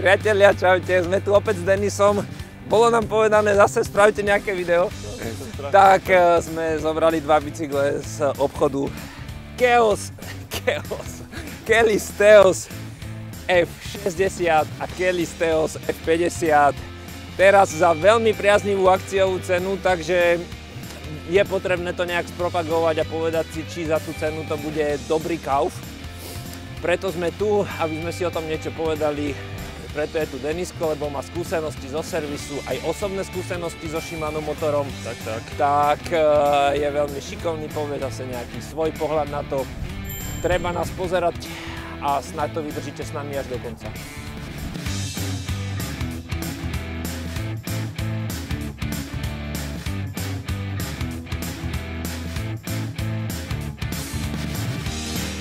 Priatelia, čaute, sme tu opäť s Denisom. Bolo nám povedané, zase spravite nejaké video. Tak sme zobrali dva bicykle z obchodu Kelly's Theos F60 a Kelly's Theos F50. Teraz za veľmi priaznivú akciovú cenu, takže je potrebné to nejak spropagovať a povedať si, či za tú cenu to bude dobrý kauf. Preto sme tu, aby sme si o tom niečo povedali. Preto je tu Denisko, lebo má skúsenosti zo servisu, aj osobné skúsenosti so Shimano motorom. Tak je veľmi šikovný, povie zase nejaký svoj pohľad na to. Treba nás pozerať a snáď to vydržíte s nami až do konca.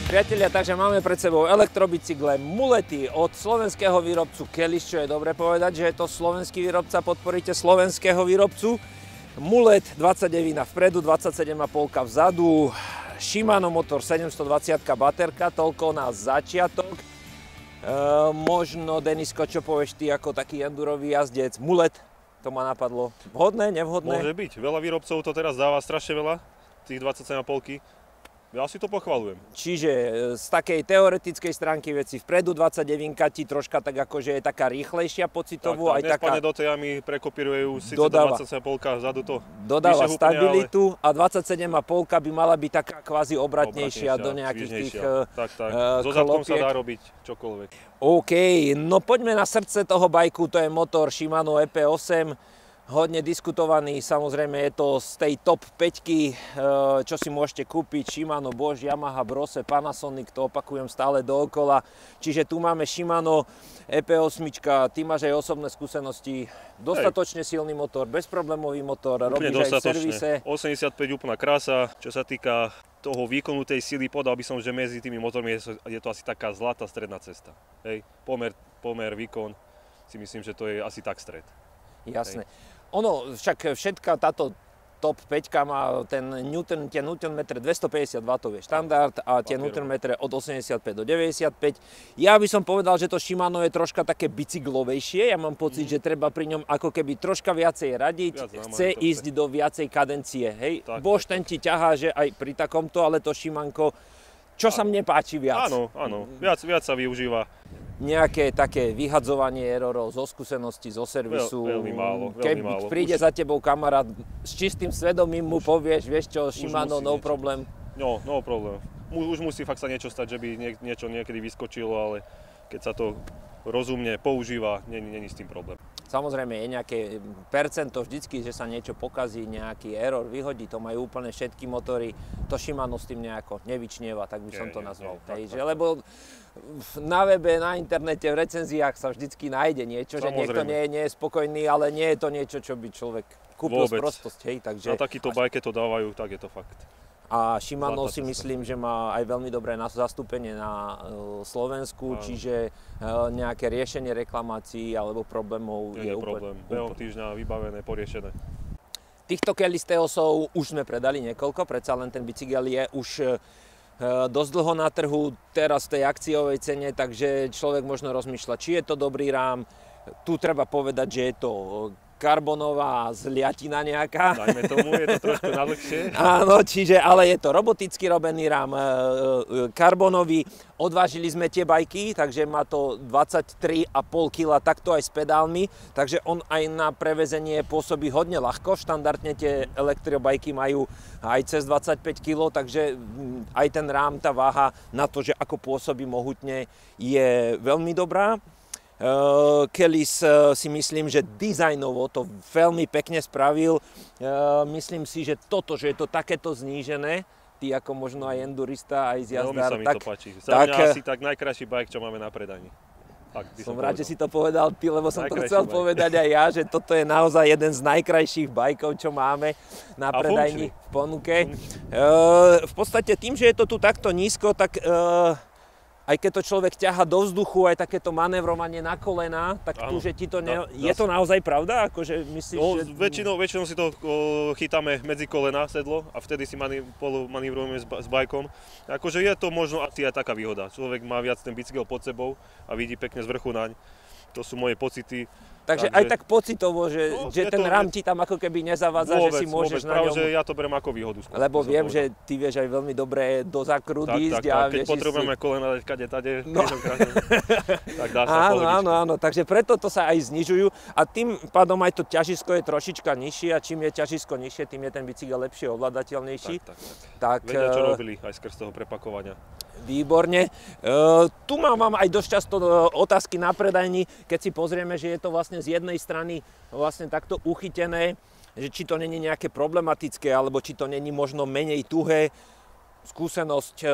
Priatelia, takže máme pred sebou elektrobicykle Mulety od slovenského výrobcu Kellys, čo je dobre povedať, že je to slovenský výrobca, podporíte slovenského výrobcu. Mulet 29 vpredu, 27,5 vzadu, Shimano motor 720 baterka, toľko na začiatok. Možno, Denisko, čo povieš ty ako taký endurový jazdec, Mulet, to ma napadlo. Vhodné, nevhodné? Môže byť, veľa výrobcov to teraz dáva strašne veľa, tých 27,5. Ja si to pochvaľujem. Čiže z takej teoretickej stránky veci vpredu 29 ti troška tak akože je taká rýchlejšia pocitovo. Tak, aj taká do tej jamy prekopírujú síce dodáva, 27,5 vzadu to dodáva úplne, stabilitu, ale... a 27,5 by mala byť taká kvázi obratnejšia do nejakých tých tak. So zadkom sa dá robiť čokoľvek. OK, no poďme na srdce toho bajku, to je motor Shimano EP8. Hodne diskutovaný, samozrejme je to z tej top 5, čo si môžete kúpiť, Shimano, Bosch, Yamaha, Brose, Panasonic, to opakujem stále dookola. Čiže tu máme Shimano EP8, ty máš aj osobné skúsenosti, dostatočne silný motor, bezproblémový motor, robíš aj v servise. 85 úplná krása, čo sa týka toho výkonu tej sily, podal by som, že medzi tými motormi je to asi taká zlatá stredná cesta. Hej, pomer, výkon, si myslím, že to je asi tak stred. Jasné. Ono, však všetká táto top 5 má tie Nm 250 W je štandard a tie Nm od 85 do 95. Ja by som povedal, že to Shimano je troška také bicyklovejšie. Ja mám pocit, že treba pri ňom ako keby troška viacej radiť. Chce ísť do viacej kadencie. Hej? Bosch ten ti ťahá, že aj pri takomto, ale to Shimanko, čo sa mne páči viac. Áno, viac sa využíva. Nejaké také vyhadzovanie errorov zo skúseností, zo servisu. Veľmi málo. Keď príde za tebou kamarát s čistým svedomím, mu povieš, vieš čo, Shimano, no problém. No problém. Už musí fakt sa niečo stať, že by niečo niekedy vyskočilo, ale keď sa to rozumne používa, není s tým problém. Samozrejme je nejaké percento vždycky, že sa niečo pokazí, nejaký error vyhodí, to majú úplne všetky motory. To Shimano s tým nejako nevyčnieva, tak by som to nazval. Lebo na webe, na internete, v recenziách sa vždycky nájde niečo, že niekto nie je spokojný, ale nie je to niečo, čo by človek kúpil z prostosť. Na takýto bajke to dávajú, tak je to fakt. A Shimano si myslím, že má aj veľmi dobré zastúpenie na Slovensku, čiže nejaké riešenie reklamácií alebo problémov je úplne... Behom týždňa vybavené, poriešené. Týchto Kellys Theosov už sme predali niekoľko, predsa len ten bicykel je už dosť dlho na trhu, teraz v tej akciovej cene, takže človek možno rozmýšľa, či je to dobrý rám. Tu treba povedať, že je to karbonová zliatina nejaká. Dajme tomu, je to trošku nadlhšie. Áno, ale je to roboticky robený rám, karbonový. Odvážili sme tie bajky, takže má to 23,5 kg, takto aj s pedálmi. Takže on aj na prevezenie pôsobí hodne ľahko. Štandardne tie elektrobajky majú aj cez 25 kg, takže aj ten rám, tá váha na to, že ako pôsobí mohutne, je veľmi dobrá. Kellys si myslím, že dizajnovo to veľmi pekne spravil. Myslím si, že toto, že je to takéto znížené, ty ako možno aj endurista, aj z jazdár. Veľmi sa mi to páči. Za mňa asi tak najkrajší bike, čo máme na predaní. Som rád, že si to povedal ty, lebo som to chcel povedať aj ja, že toto je naozaj jeden z najkrajších bajkov, čo máme na predajni v ponuke. V podstate tým, že je to tu takto nízko, tak aj keď to človek ťaha do vzduchu, aj takéto manévrovanie na kolená, tak tu, že ti to je to naozaj pravda? Akože myslíš, že... väčšinou si to chytáme medzi kolená sedlo a vtedy si manévrujeme s bajkom. Akože je to možno asi aj taká výhoda. Človek má viac ten bicykel pod sebou a vidí pekne z vrchu naň. to sú moje pocity. Takže aj tak pocitovo, že ten rám ti tam ako keby nezavádza, že si môžeš na ňom... Práve, že ja to beriem ako výhodu. Lebo viem, že ty vieš aj veľmi dobre do zákrut ísť. Tak, keď potrebujeme kolena dať kade tade, tak dá sa pohodička. Áno, takže preto to sa aj znižujú a tým pádom aj to ťažisko je trošička nižšie a čím je ťažisko nižšie, tým je ten bicykel lepšie ovládateľnejší. Tak. Vedia, čo robili aj skrz toho prepakovania. Výborne. Tu mám aj dosť často otázky na predajni, keď si pozrieme, že je to vlastne z jednej strany vlastne takto uchytené, že či to není nejaké problematické, alebo či to není možno menej tuhé. Skúsenosť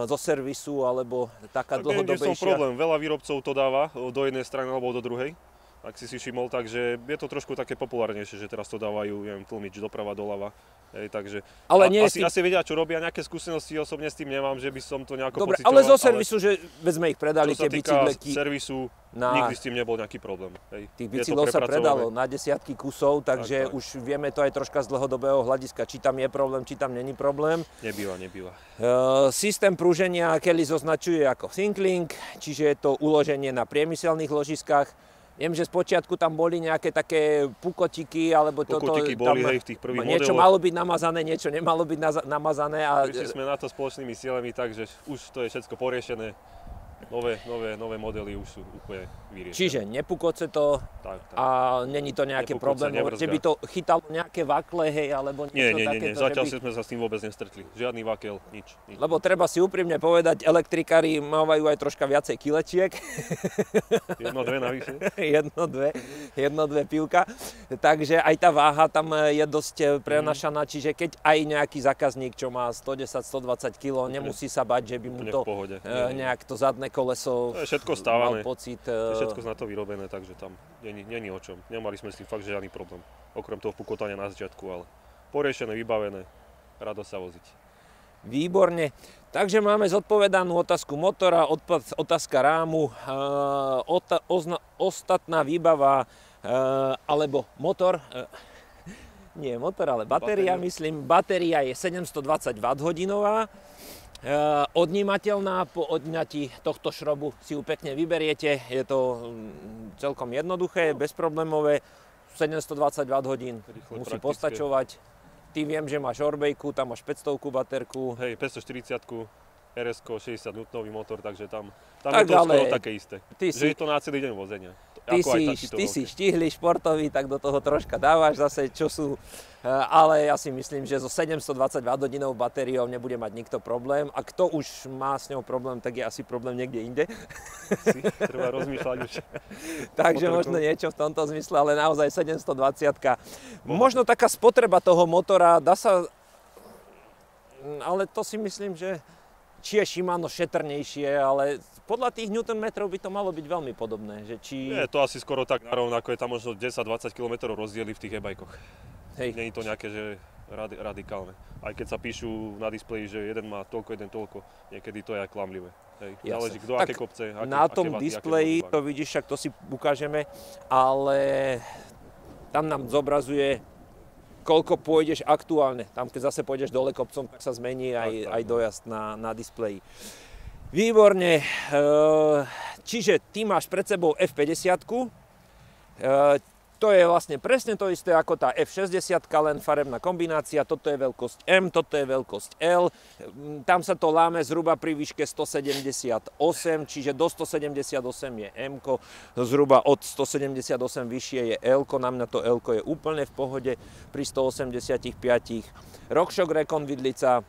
zo servisu, alebo taká dlhodobejšia. Nie som problém, veľa výrobcov to dáva do jednej strany alebo do druhej. Ak si všimol, takže je to trošku také populárnejšie, že teraz to dávajú, neviem, tlmič doprava, doľava. Takže ale asi vedia, čo robia, nejaké skúsenosti osobne s tým nemám, že by som to nejako dobre, pocitoval. Ale zo servisu, že sme ich predali tie bicykleky. Čo sa týka servisu, nikdy s tým nebol nejaký problém. Tých bicyklov sa predalo na desiatky kusov, takže už vieme to aj troška z dlhodobého hľadiska, či tam je problém, či tam není problém. Nebýva. Systém prúženia Kelly označuje ako ThinkLink, čiže je to uloženie na priemyselných ložiskách. Viem, že spočiatku tam boli nejaké také pukotiky, alebo pukotiky boli v tých prvých modeloch. Niečo malo byť namazané, niečo nemalo byť namazané. Prišli sme na to spoločnými silami, takže už to je všetko poriešené. Nové modely už sú úplne vyriešené. Čiže nepukoce to a není to nejaké problémy, že by to chytalo nejaké vakle, hej, alebo niečo takéto? Nie, zatiaľ sme sa s tým vôbec nestretli. Žiadny vakel, nič. Lebo treba si úprimne povedať, elektrikári mávajú aj troška viacej kilečiek. Jedno, dve navyše. Jedno, dve pivka. Takže aj tá váha tam je dosť prenašaná, čiže keď aj nejaký zákazník, čo má 110-120 kg, nemusí sa bať, že by mu to nejak to zadné koleso to je všetko stávané. Mal pocit. To je všetko na to vyrobené, takže tam není o čom. Nemali sme s tým fakt žiadny problém. Okrem toho pukotania na začiatku, ale poriešené, vybavené, rado sa voziť. Výborne. Takže máme zodpovedanú otázku motora, otázka rámu, ostatná výbava, alebo motor. Nie motor, ale batéria, myslím. Batéria je 720 Wh. Odnímateľná, po odňatí tohto šrobu si ju pekne vyberiete, je to celkom jednoduché, bezproblémové, 720 Wh musí postačovať. Ty viem, že máš Orbejku, tam máš 500 baterku. Hej, 540, RS-ko, 60 N motor, takže tam je to skoro také isté. Že je to na celý deň vozenia. Ty si štihlý, športový, tak do toho troška dávaš zase, čo sú. Ale ja si myslím, že so 720 Wh batériou nebude mať nikto problém. A kto už má s ňou problém, tak je asi problém niekde inde. Treba rozmýšľať už. Takže možno niečo v tomto zmysle, ale naozaj 720. Možno taká spotreba toho motora, dá sa... Ale to si myslím, že či je Shimano šetrnejšie, ale podľa tých Newtonmetrov by to malo byť veľmi podobné. Že či... Je to asi skoro tak narovnako, je tam možno 10-20 km rozdiely v tých e-bajkoch. Nie je to nejaké, že radikálne. Aj keď sa píšu na displeji, že jeden má toľko, jeden toľko, niekedy to je aj klamlivé. Záleží kto, aké kopce, na tom displeji to vidíš, však to si ukážeme, ale tam nám zobrazuje, koľko pôjdeš aktuálne. Tam, keď zase pôjdeš dole kopcom, tak sa zmení aj dojazd na displeji. Výborne. Čiže ty máš pred sebou F50. To je vlastne presne to isté ako tá F60, len farebná kombinácia. Toto je veľkosť M, toto je veľkosť L. Tam sa to láme zhruba pri výške 178, čiže do 178 je M, zhruba od 178 vyššie je L. Na mňa to L je úplne v pohode pri 185. RockShox Recon vidlica,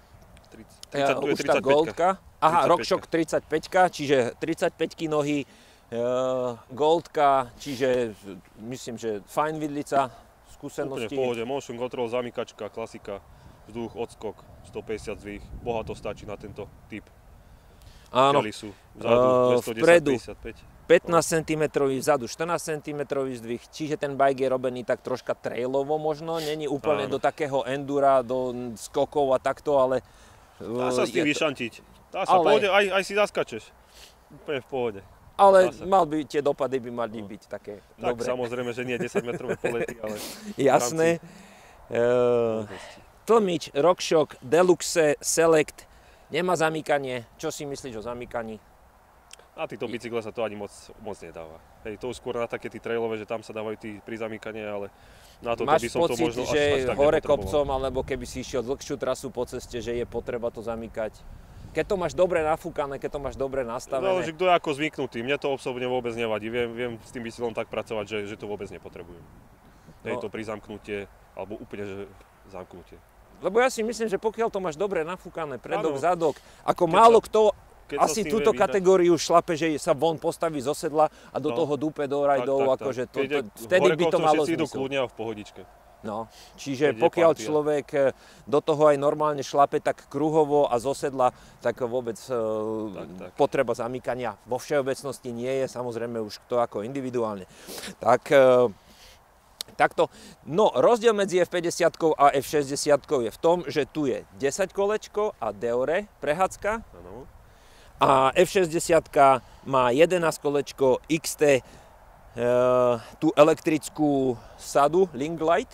už tá Goldka. Aha, RockShox 35, čiže 35 nohy. Goldka, čiže myslím, že fajn vidlica, skúsenosti. Úplne v pohode, motion control, zamykačka, klasika, vzduch, odskok, 150 zdvih, bohato stačí na tento typ. Áno, vpredu 15 cm, vzadu 14 cm zdvih, čiže ten bike je robený tak troška trailovo možno, není úplne do takého endura, do skokov a takto, ale... Dá sa s tým vyšantiť, dá sa, pohode, aj si zaskačeš, úplne v pohode. Ale tie dopady by mali byť také dobré. Tak samozrejme, že nie 10-metrové polety, ale... Jasné. Tlmič, RockShox, Deluxe, Select, nemá zamykanie. Čo si myslíš o zamykaní? A týto bicykle sa to ani moc nedáva. Hej, to už skôr na také tí trailové, že tam sa dávajú tí pri zamykaní, ale na to by som to možno Máš pocit, že až tak hore nepotreboval. kopcom, alebo keby si išiel dlhšiu trasu po ceste, že je potreba to zamykať? Keď to máš dobre nafúkané, keď to máš dobre nastavené. Záleží, kto je ako zvyknutý. Mne to osobne vôbec nevadí. Viem s tým bicyklom tak pracovať, že to vôbec nepotrebujem. Hej, to pri zamknutie, alebo úplne, že zamknutie. Lebo ja si myslím, že pokiaľ to máš dobre nafúkané, predok, Áno. zadok, ako málo kto keď asi sa s tým túto vie vyhrať. kategóriu šlape, že sa von postaví zo sedla a do toho dúpe do rajdov, akože vtedy by to malo všetci idú zmysel. kľudne a v pohodičke. No, čiže Keď je pokiaľ partia. človek do toho aj normálne šlape tak kruhovo a zo sedla, tak vôbec Tak. potreba zamykania vo všeobecnosti nie je, samozrejme už kto ako individuálne. Tak takto. No, rozdiel medzi F50 a F60 je v tom, že tu je 10 kolečko a Deore prehádzka Áno. a F60 má 11 kolečko XT, tú elektrickú sadu Linglight.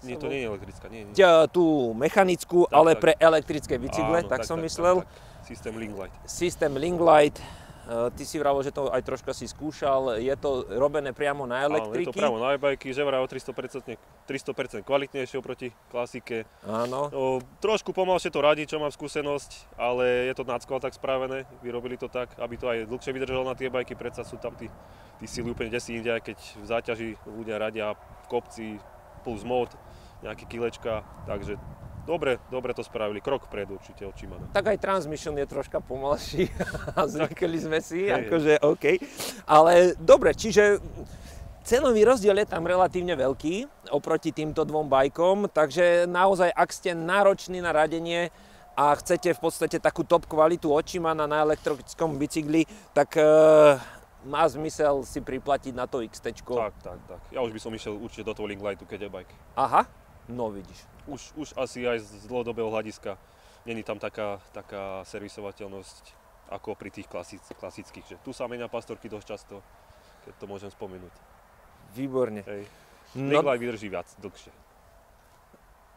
Nie, to nie je elektrická, nie. Tú mechanickú, Tak, ale tak. pre elektrické bicykle, Áno, tak som myslel. Tak. Systém Linglight. Systém Linglight, ty si vravel, že to aj troška si skúšal, je to robené priamo na Áno, je to elektriky. priamo na e-bajky, že vraj o 300% kvalitnejšie oproti klasike. Áno. Trošku pomalšie to radí, čo mám skúsenosť, ale je to nadskval tak spravené, vyrobili to tak, aby to aj dlhšie vydržalo na tie bajky, predsa sú tam tí sily úplne desi inde, aj keď v záťaži ľudia radia v kopci plus mod, nejaké kilečka, takže dobre to spravili, krok vpred určite od Shimano. Tak aj transmission je troška pomalší a zvykli sme si, Hej. akože OK. Ale dobre, čiže cenový rozdiel je tam relatívne veľký oproti týmto dvom bajkom, takže naozaj, ak ste nároční na radenie a chcete v podstate takú top kvalitu od Shimana na elektrickom bicykli, tak má zmysel si priplatiť na to XT-čko. Tak. Ja už by som išiel určite do toho Linglightu, keď je bike. Aha, no vidíš. Už asi aj z dlhodobého hľadiska není tam taká servisovateľnosť ako pri tých klasických, že tu sa menia pastorky dosť často, keď to môžem spomenúť. Výborne. Hej. No, Linglight vydrží dlhšie.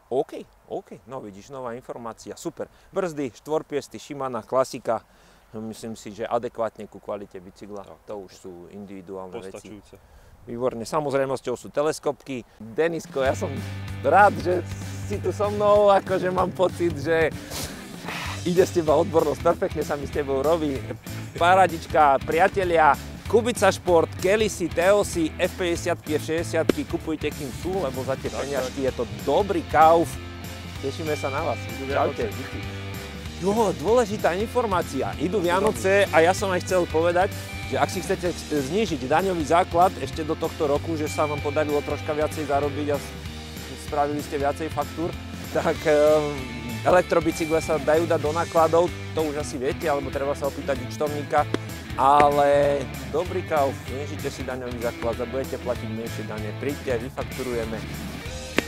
OK, no vidíš, nová informácia, super. Brzdy, štvorpiesty, Shimana, klasika, myslím si, že adekvátne ku kvalite bicykla, to už sú individuálne veci. Postačujúce. Výborne, samozrejmosťou sú teleskopky. Denisko, ja som rád, že si tu so mnou, akože mám pocit, že ide z teba odbornosť, perfektne sa mi s tebou robí. Paradička, priatelia, Kubica Šport, Kelisy, Teosy, F50, F60, kupujte kým sú, lebo za tie peňažky je to dobrý kauf. Tešíme sa na vás. Čaute. Jo, dôležitá informácia. Idú Vianoce a ja som aj chcel povedať, že ak si chcete znížiť daňový základ ešte do tohto roku, že sa vám podarilo troška viacej zarobiť a spravili ste viacej faktúr, tak elektrobicykle sa dajú dať do nákladov, to už asi viete, alebo treba sa opýtať účtovníka, ale dobrý kauf, znížite si daňový základ a budete platiť menšie dane. Príďte, vyfakturujeme.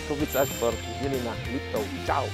Kubica Šport, Žilina, Liptov. Čau.